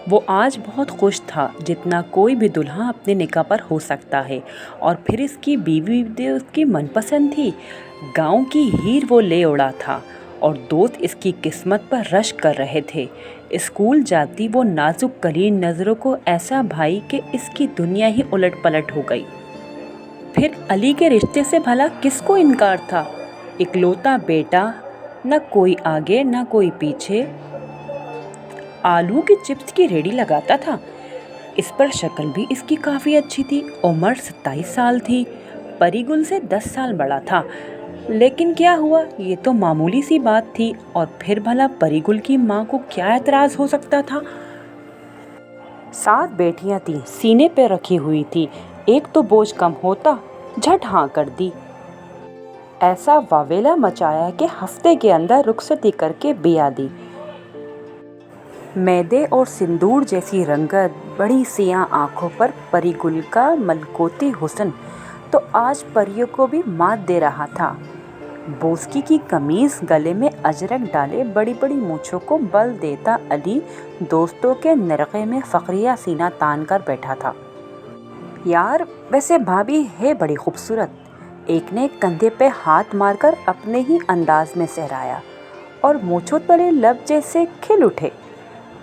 وہ آج بہت خوش تھا جتنا کوئی بھی دلہا اپنے نکاح پر ہو سکتا ہے، اور پھر اس کی بیوی بھی اس کی من پسند تھی۔ گاؤں کی ہیر وہ لے اڑا تھا اور دوست اس کی قسمت پر رشک کر رہے تھے۔ اسکول جاتی وہ نازک کلین نظروں کو ایسا بھائی کہ اس کی دنیا ہی الٹ پلٹ ہو گئی۔ پھر علی کے رشتے سے بھلا کس کو انکار تھا؟ اکلوتا بیٹا، نہ کوئی آگے نہ کوئی پیچھے، آلو کی چپس کی ریڑھی لگاتا تھا۔ اس پر شکل بھی اس کی کافی اچھی تھی۔ عمر 27 سال تھی، پری گل سے 10 سال بڑا تھا۔ لیکن کیا ہوا، یہ تو معمولی سی بات تھی، اور پھر بھلا پری گل کی ماں کو کیا اعتراض ہو سکتا تھا؟ 7 بیٹیاں تھیں، سینے پہ رکھی ہوئی تھی، ایک تو بوجھ کم ہوتا، جھٹ ہاں کر دی۔ ایسا واویلا مچایا کہ ہفتے کے اندر رخصتی کر کے بیاہ دی۔ میدے اور سندور جیسی رنگت، بڑی سیاہ آنکھوں پر پری گل کا ملکوتی حسن تو آج پریوں کو بھی مات دے رہا تھا۔ بوسکی کی قمیض، گلے میں اجرک ڈالے بڑی بڑی مونچھوں کو بل دیتا علی دوستوں کے نرغے میں فخریہ سینہ تان کر بیٹھا تھا۔ یار، ویسے بھابھی ہے بڑی خوبصورت، ایک نے کندھے پہ ہاتھ مار کر اپنے ہی انداز میں سہرایا، اور مونچھوں تلے لب جیسے کھل اٹھے۔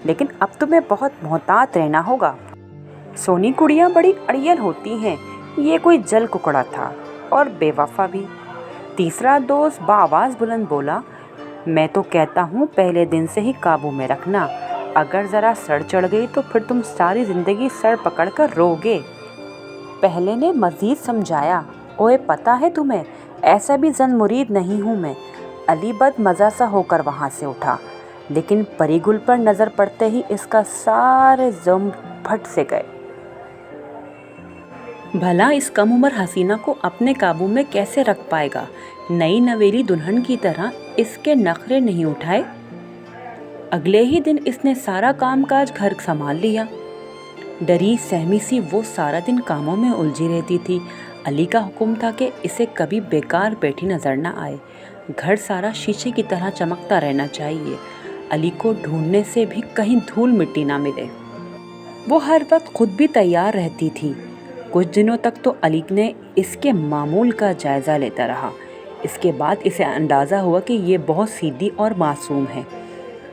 لیکن اب تمہیں بہت محتاط رہنا ہوگا، سونی کڑیاں بڑی اڑیل ہوتی ہیں، یہ کوئی جل ککڑا تھا، اور بے وفا بھی۔ تیسرا دوست بآواز بلند بولا، میں تو کہتا ہوں پہلے دن سے ہی قابو میں رکھنا، اگر ذرا سڑ چڑھ گئی تو پھر تم ساری زندگی سڑ پکڑ کر رو گے۔ پہلے نے مزید سمجھایا، اوئے پتہ ہے تمہیں، ایسا بھی زن مرید نہیں ہوں میں۔ علی بد مزہ سا ہو کر وہاں سے اٹھا، لیکن پری گل پر نظر پڑتے ہی اس کا سارے زم پھٹ سے گئے۔ بھلا اس کم عمر حسینہ کو اپنے قابو میں کیسے رکھ پائے گا؟ نئی نویلی دلہن کی طرح اس کے نخرے نہیں اٹھائے۔ اگلے ہی دن اس نے سارا کام کاج گھر سنبھال لیا۔ ڈری سہمی سی وہ سارا دن کاموں میں الجھی رہتی تھی۔ علی کا حکم تھا کہ اسے کبھی بیکار بیٹھی نظر نہ آئے، گھر سارا شیشے کی طرح چمکتا رہنا چاہیے، علی کو ڈھونڈنے سے بھی کہیں دھول مٹی نہ ملے۔ وہ ہر وقت خود بھی تیار رہتی تھی۔ کچھ دنوں تک تو علی نے اس کے معمول کا جائزہ لیتا رہا، اس کے بعد اسے اندازہ ہوا کہ یہ بہت سیدھی اور معصوم ہے۔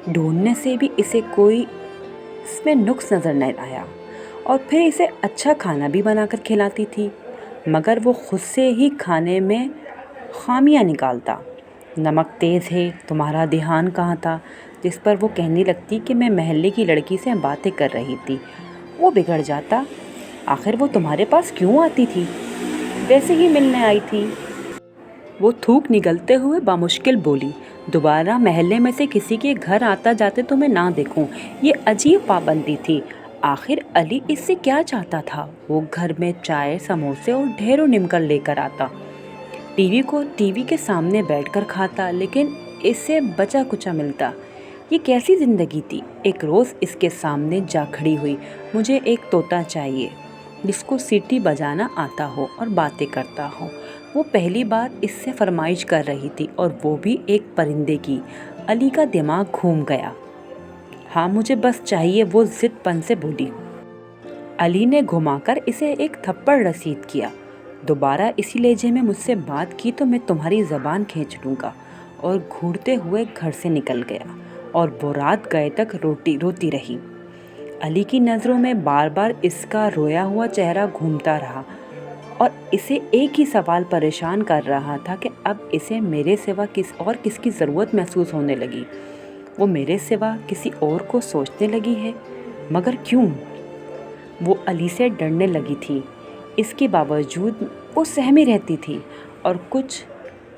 ڈھونڈنے سے بھی اسے کوئی اس میں نقص نظر نہ آیا، اور پھر اسے اچھا کھانا بھی بنا کر کھلاتی تھی، مگر وہ خود سے ہی کھانے میں خامیاں نکالتا۔ نمک تیز ہے، تمہارا دھیان کہاں تھا، جس پر وہ کہنے لگتی کہ میں محلے کی لڑکی سے باتیں کر رہی تھی۔ وہ بگڑ جاتا، آخر وہ تمہارے پاس کیوں آتی تھی، ویسے ہی ملنے آئی تھی۔ وہ تھوک نگلتے ہوئے بامشکل بولی، دوبارہ محلے میں سے کسی کے گھر آتا جاتے تو میں نہ دیکھوں، یہ عجیب پابندی تھی۔ آخر علی اس سے کیا چاہتا تھا؟ وہ گھر میں چائے، سموسے اور ڈھیروں نمکر لے کر آتا، ٹی وی کے سامنے بیٹھ کر کھاتا، لیکن اس سے بچا کچا ملتا۔ یہ کیسی زندگی تھی؟ ایک روز اس کے سامنے جا کھڑی ہوئی، مجھے ایک طوطا چاہیے جس کو سیٹی بجانا آتا ہو اور باتیں کرتا ہو۔ وہ پہلی بار اس سے فرمائش کر رہی تھی، اور وہ بھی ایک پرندے کی۔ علی کا دماغ گھوم گیا۔ ہاں مجھے بس چاہیے، وہ ضد پن سے بولی۔ علی نے گھما کر اسے ایک تھپڑ رسید کیا، دوبارہ اسی لہجے میں مجھ سے بات کی تو میں تمہاری زبان کھینچ لوں گا، اور گھورتے ہوئے گھر سے نکل گیا، اور وہ رات گئے تک روتی رہی۔ علی کی نظروں میں بار بار اس کا رویا ہوا چہرہ گھومتا رہا، اور اسے ایک ہی سوال پریشان کر رہا تھا کہ اب اسے میرے سوا کس کی ضرورت محسوس ہونے لگی۔ وہ میرے سوا کسی اور کو سوچنے لگی ہے، مگر کیوں؟ وہ علی سے ڈرنے لگی تھی، اس کے باوجود وہ سہمی رہتی تھی، اور کچھ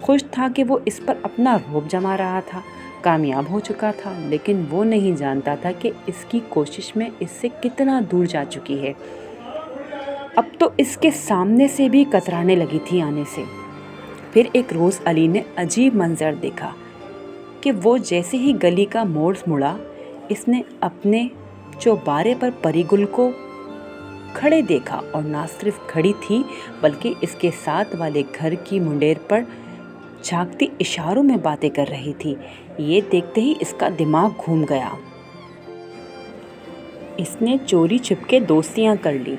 خوش تھا کہ وہ اس پر اپنا رعب جما رہا تھا۔ کامیاب ہو چکا تھا، لیکن وہ نہیں جانتا تھا کہ اس کی کوشش میں اس سے کتنا دور جا چکی ہے۔ اب تو اس کے سامنے سے بھی کترانے لگی تھی آنے سے۔ پھر ایک روز علی نے عجیب منظر دیکھا کہ وہ جیسے ہی گلی کا موڑ مڑا، اس نے اپنے چوبارے پر پری گل کو کھڑے دیکھا، اور نہ صرف کھڑی تھی بلکہ اس کے ساتھ والے گھر کی منڈیر پر جھانکتی اشاروں میں باتیں کر رہی تھی۔ یہ دیکھتے ہی اس کا دماغ گھوم گیا۔ اس نے چوری چھپ کے دوستیاں کر لی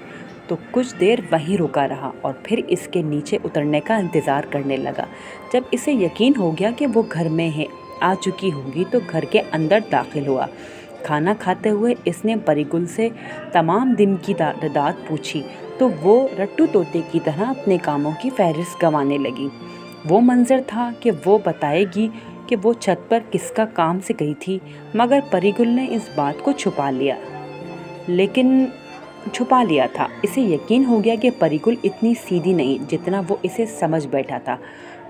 تو کچھ دیر وہیں رکا رہا اور پھر اس کے نیچے اترنے کا انتظار کرنے لگا۔ جب اسے یقین ہو گیا کہ وہ گھر میں آ چکی ہوگی تو گھر کے اندر داخل ہوا۔ کھانا کھاتے ہوئے اس نے پری گل سے تمام دن کی تعداد پوچھی تو وہ رٹو طوطے کی طرح اپنے کاموں کی فہرست گنوانے لگی۔ وہ منظر تھا کہ وہ بتائے گی کہ وہ چھت پر کس کا کام سے گئی تھی، مگر پری گل نے اس بات کو چھپا لیا تھا۔ اسے یقین ہو گیا کہ پری گل اتنی سیدھی نہیں جتنا وہ اسے سمجھ بیٹھا تھا۔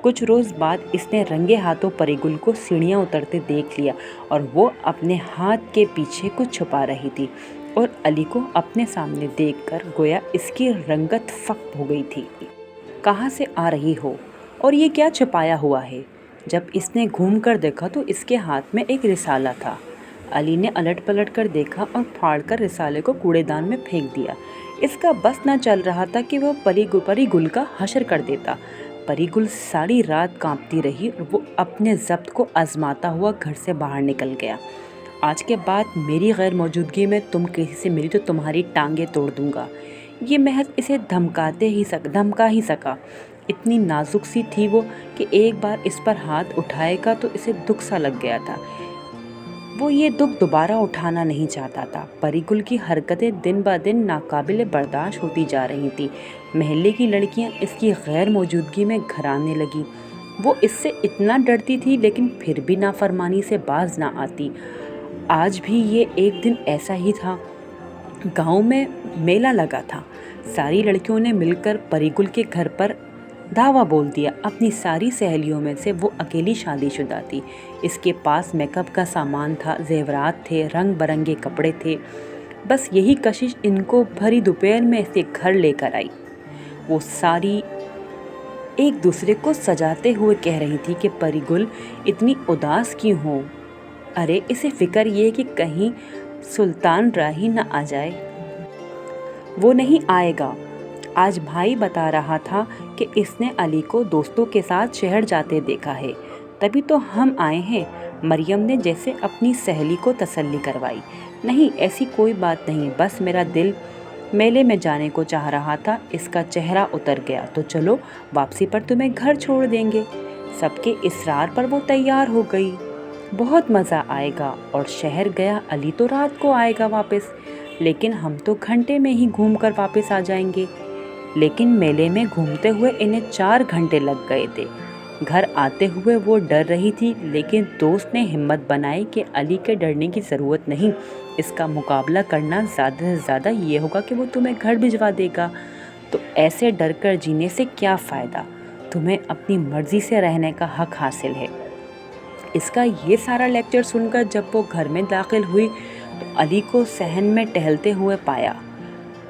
کچھ روز بعد اس نے رنگے ہاتھوں پری گل کو سیڑھیاں اترتے دیکھ لیا اور وہ اپنے ہاتھ کے پیچھے کچھ چھپا رہی تھی اور علی کو اپنے سامنے دیکھ کر گویا اس کی رنگت فاقہ ہو گئی تھی۔ کہاں سے آ رہی ہو اور یہ کیا چھپایا ہوا ہے؟ جب اس نے گھوم کر دیکھا تو اس کے ہاتھ میں ایک رسالہ تھا۔ علی نے الٹ پلٹ کر دیکھا اور پھاڑ کر رسالے کو کوڑے دان میں پھینک دیا۔ اس کا بس نہ چل رہا تھا کہ وہ پری گل کا حشر کر دیتا۔ پری گل ساری رات کانپتی رہی اور وہ اپنے ضبط کو آزماتا ہوا گھر سے باہر نکل گیا۔ آج کے بعد میری غیر موجودگی میں تم کسی سے ملی تو تمہاری ٹانگیں توڑ دوں گا۔ یہ محض اسے دھمکا ہی سکا۔ اتنی نازک سی تھی وہ کہ ایک بار اس پر ہاتھ اٹھائے گا تو اسے دکھ سا لگ گیا تھا۔ وہ یہ دکھ دوبارہ اٹھانا نہیں چاہتا تھا۔ پری گل کی حرکتیں دن بہ دن ناقابل برداشت ہوتی جا رہی تھیں۔ محلے کی لڑکیاں اس کی غیر موجودگی میں گھر آنے لگیں۔ وہ اس سے اتنا ڈرتی تھی لیکن پھر بھی نافرمانی سے باز نہ آتی۔ آج بھی یہ ایک دن ایسا ہی تھا۔ گاؤں میں میلہ لگا تھا۔ ساری لڑکیوں نے مل کر پری گل کے گھر پر دھاوا بول دیا۔ اپنی ساری سہیلیوں میں سے وہ اکیلی شادی شدہ تھی۔ اس کے پاس میک اپ کا سامان تھا، زیورات تھے، رنگ برنگے کپڑے تھے۔ بس یہی کشش ان کو بھری دوپہر میں اسے گھر لے کر آئی۔ وہ ساری ایک دوسرے کو سجاتے ہوئے کہہ رہی تھی کہ پری گل اتنی اداس کیوں ہو؟ ارے اسے فکر یہ کہ کہیں سلطان راہی نہ آ جائے۔ وہ نہیں آئے گا۔ آج بھائی بتا رہا تھا کہ اس نے علی کو دوستوں کے ساتھ شہر جاتے دیکھا ہے، تبھی تو ہم آئے ہیں۔ مریم نے جیسے اپنی سہیلی کو تسلی کروائی۔ نہیں ایسی کوئی بات نہیں، بس میرا دل میلے میں جانے کو چاہ رہا تھا۔ اس کا چہرہ اتر گیا۔ تو چلو واپسی پر تمہیں گھر چھوڑ دیں گے۔ سب کے اصرار پر وہ تیار ہو گئی۔ بہت مزہ آئے گا۔ اور شہر گیا علی تو رات کو آئے گا واپس، لیکن ہم تو گھنٹے میں ہی گھوم کر واپس آ جائیں گے۔ لیکن میلے میں گھومتے ہوئے انہیں 4 گھنٹے لگ گئے تھے۔ گھر آتے ہوئے وہ ڈر رہی تھی، لیکن دوست نے ہمت بنائی کہ علی کے ڈرنے کی ضرورت نہیں، اس کا مقابلہ کرنا زیادہ سے زیادہ یہ ہوگا کہ وہ تمہیں گھر بھجوا دے گا۔ تو ایسے ڈر کر جینے سے کیا فائدہ؟ تمہیں اپنی مرضی سے رہنے کا حق حاصل ہے۔ اس کا یہ سارا لیکچر سن کر جب وہ گھر میں داخل ہوئی تو علی کو صحن میں ٹہلتے ہوئے پایا۔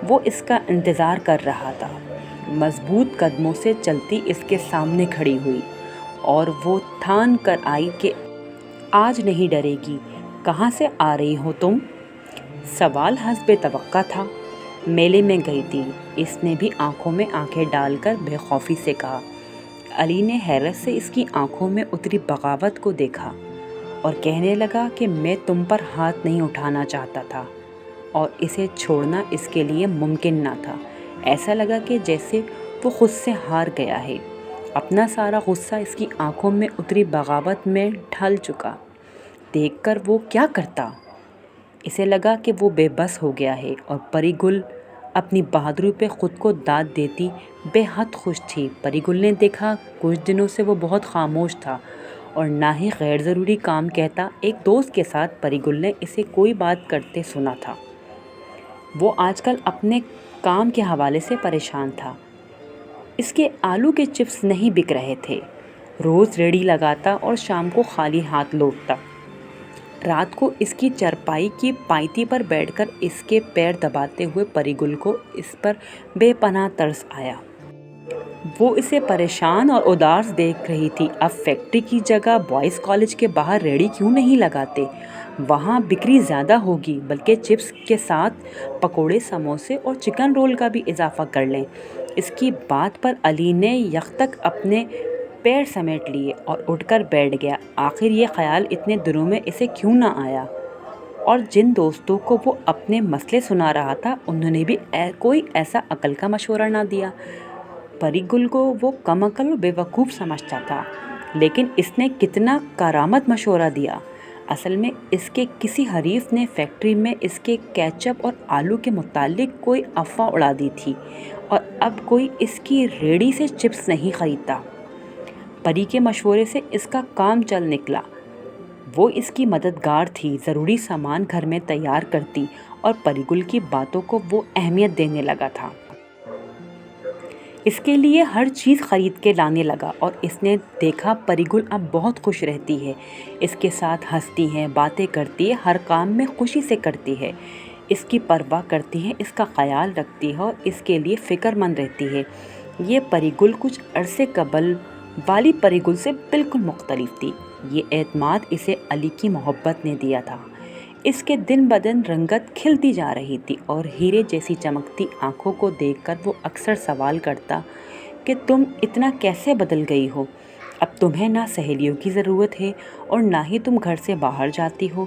وہ اس کا انتظار کر رہا تھا۔ مضبوط قدموں سے چلتی اس کے سامنے کھڑی ہوئی اور وہ ٹھان کر آئی کہ آج نہیں ڈرے گی۔ کہاں سے آ رہی ہو تم؟ سوال حسب توقع تھا۔ میلے میں گئی تھی، اس نے بھی آنکھوں میں آنکھیں ڈال کر بے خوفی سے کہا۔ علی نے حیرت سے اس کی آنکھوں میں اتری بغاوت کو دیکھا اور کہنے لگا کہ میں تم پر ہاتھ نہیں اٹھانا چاہتا تھا اور اسے چھوڑنا اس کے لیے ممکن نہ تھا۔ ایسا لگا کہ جیسے وہ خود سے ہار گیا ہے۔ اپنا سارا غصہ اس کی آنکھوں میں اتری بغاوت میں ڈھل چکا۔ دیکھ کر وہ کیا کرتا؟ اسے لگا کہ وہ بے بس ہو گیا ہے اور پری گل اپنی بہادری پہ خود کو داد دیتی بے حد خوش تھی۔ پری گل نے دیکھا کچھ دنوں سے وہ بہت خاموش تھا اور نہ ہی غیر ضروری کام کہتا۔ ایک دوست کے ساتھ پری گل نے اسے کوئی بات کرتے سنا تھا۔ وہ آج کل اپنے کام کے حوالے سے پریشان تھا۔ اس کے آلو کے چپس نہیں بک رہے تھے۔ روز ریڑھی لگاتا اور شام کو خالی ہاتھ لوٹتا۔ رات کو اس کی چرپائی کی پائیتی پر بیٹھ کر اس کے پیر دباتے ہوئے پری گل کو اس پر بے پناہ ترس آیا۔ وہ اسے پریشان اور اداس دیکھ رہی تھی۔ اب فیکٹری کی جگہ بوائز کالج کے باہر ریڑھی کیوں نہیں لگاتے؟ وہاں بکری زیادہ ہوگی، بلکہ چپس کے ساتھ پکوڑے، سموسے اور چکن رول کا بھی اضافہ کر لیں۔ اس کی بات پر علی نے یکتک اپنے پیر سمیٹ لیے اور اٹھ کر بیٹھ گیا۔ آخر یہ خیال اتنے دنوں میں اسے کیوں نہ آیا؟ اور جن دوستوں کو وہ اپنے مسئلے سنا رہا تھا انہوں نے بھی کوئی ایسا عقل کا مشورہ نہ دیا۔ پری گل کو وہ کم عقل و بیوقوف سمجھتا تھا، لیکن اس نے کتنا کارآمد مشورہ دیا۔ اصل میں اس کے کسی حریف نے فیکٹری میں اس کے کیچپ اور آلو کے متعلق کوئی افواہ اڑا دی تھی، اور اب کوئی اس کی ریڑھی سے چپس نہیں خریدتا۔ پری کے مشورے سے اس کا کام چل نکلا۔ وہ اس کی مددگار تھی، ضروری سامان گھر میں تیار کرتی، اور پری گل کی باتوں کو وہ اہمیت دینے لگا تھا۔ اس کے لیے ہر چیز خرید کے لانے لگا، اور اس نے دیکھا پری گل اب بہت خوش رہتی ہے، اس کے ساتھ ہنستی ہے، باتیں کرتی ہے، ہر کام میں خوشی سے کرتی ہے، اس کی پرواہ کرتی ہے، اس کا خیال رکھتی ہے اور اس کے لیے فکر مند رہتی ہے۔ یہ پری گل کچھ عرصے قبل والی پری گل سے بالکل مختلف تھی۔ یہ اعتماد اسے علی کی محبت نے دیا تھا۔ اس کے دن بدن رنگت کھلتی جا رہی تھی، اور ہیرے جیسی چمکتی آنکھوں کو دیکھ کر وہ اکثر سوال کرتا کہ تم اتنا کیسے بدل گئی ہو؟ اب تمہیں نہ سہیلیوں کی ضرورت ہے، اور نہ ہی تم گھر سے باہر جاتی ہو،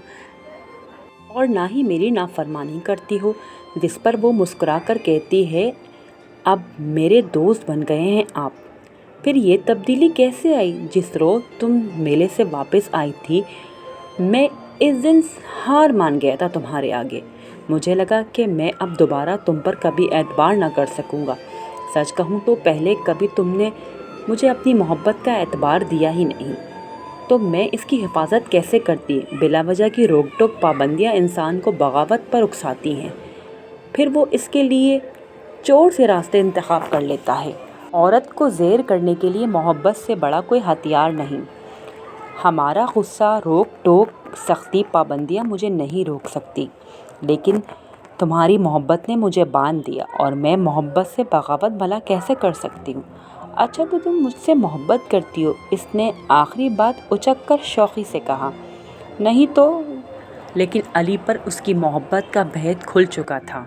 اور نہ ہی میری نافرمانی کرتی ہو۔ جس پر وہ مسکرا کر کہتی ہے، اب میرے دوست بن گئے ہیں آپ۔ پھر یہ تبدیلی کیسے آئی؟ جس روز تم میلے سے واپس آئی تھی، میں اس دن ہار مان گیا تھا تمہارے آگے۔ مجھے لگا کہ میں اب دوبارہ تم پر کبھی اعتبار نہ کر سکوں گا۔ سچ کہوں تو پہلے کبھی تم نے مجھے اپنی محبت کا اعتبار دیا ہی نہیں، تو میں اس کی حفاظت کیسے کرتی؟ بلا وجہ کی روک ٹوک پابندیاں انسان کو بغاوت پر اکساتی ہیں، پھر وہ اس کے لیے چور سے راستے انتخاب کر لیتا ہے۔ عورت کو زیر کرنے کے لیے محبت سے بڑا کوئی ہتھیار نہیں۔ ہمارا غصہ، روک ٹوک، سختی، پابندیاں مجھے نہیں روک سکتی، لیکن تمہاری محبت نے مجھے باندھ دیا، اور میں محبت سے بغاوت بھلا کیسے کر سکتی ہوں؟ اچھا تو تم مجھ سے محبت کرتی ہو؟ اس نے آخری بات اچک کر شوخی سے کہا۔ نہیں تو؟ لیکن علی پر اس کی محبت کا بھید کھل چکا تھا۔